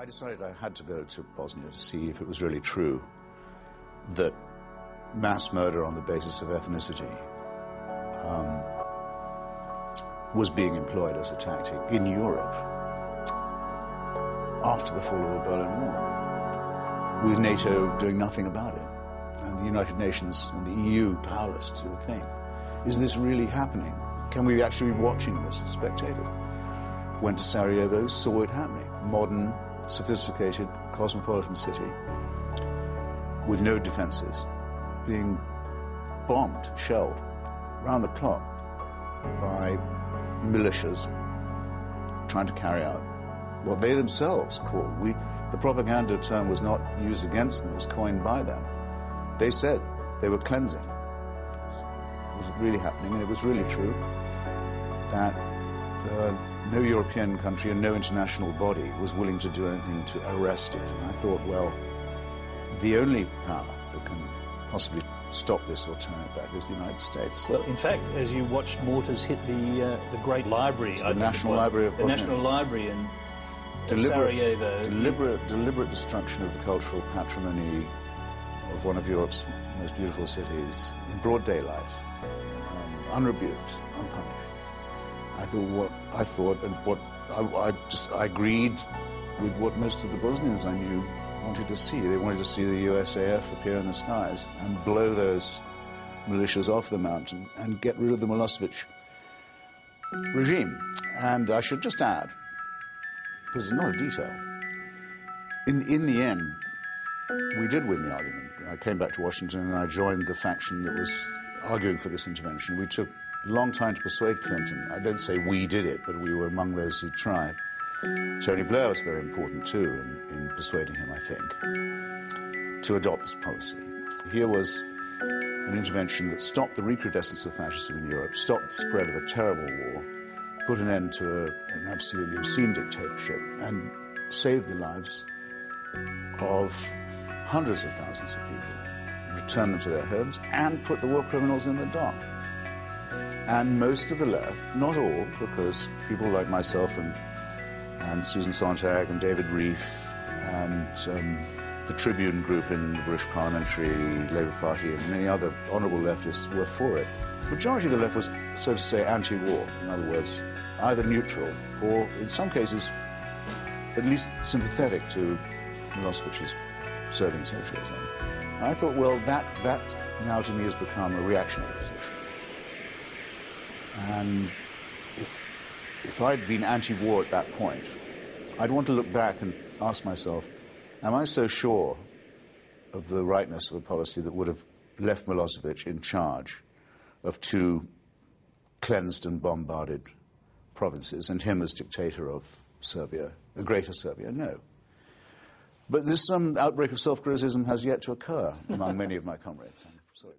I decided I had to go to Bosnia to see if it was really true that mass murder on the basis of ethnicity was being employed as a tactic in Europe after the fall of the Berlin Wall, with NATO doing nothing about it, and the United Nations and the EU powerless to do a thing. Is this really happening? Can we actually be watching this as spectators? Went to Sarajevo, saw it happening. Modern, sophisticated, cosmopolitan city with no defenses, being bombed, shelled, round the clock by militias trying to carry out what they themselves called, the propaganda term was not used against them, it was coined by them. They said they were cleansing. It was really happening, and it was really true that no European country and no international body was willing to do anything to arrest it. And I thought, well, the only power that can possibly stop this or turn it back is the United States. Well, in fact, as you watched mortars hit the great library, the National Library of Bosnia. The National Library in Sarajevo. Deliberate destruction of the cultural patrimony of one of Europe's most beautiful cities in broad daylight, unrebuked, unpunished. I agreed with what most of the Bosnians I knew wanted to see. They wanted to see the USAF appear in the skies and blow those militias off the mountain and get rid of the Milosevic regime. And I should just add, because it's not a detail, in the end, we did win the argument. I came back to Washington and I joined the faction that was arguing for this intervention. We took a long time to persuade Clinton. I don't say we did it, but we were among those who tried. Tony Blair was very important too in persuading him, I think, to adopt this policy. Here was an intervention that stopped the recrudescence of fascism in Europe, stopped the spread of a terrible war, put an end to an absolutely obscene dictatorship, and saved the lives of hundreds of thousands of people, returned them to their homes, and put the war criminals in the dock. And most of the left, not all, because people like myself and Susan Sontag and David Reif and the Tribune group in the British Parliamentary Labour Party and many other honourable leftists were for it. The majority of the left was, so to say, anti-war. In other words, either neutral or, in some cases, at least sympathetic to Milosevic's serving socialism. And I thought, well, that now to me has become a reactionary position. And if I'd been anti-war at that point, I'd want to look back and ask myself, am I so sure of the rightness of a policy that would have left Milosevic in charge of two cleansed and bombarded provinces and him as dictator of Serbia, the greater Serbia? No. But this outbreak of self-criticism has yet to occur among many of my comrades. I'm sorry.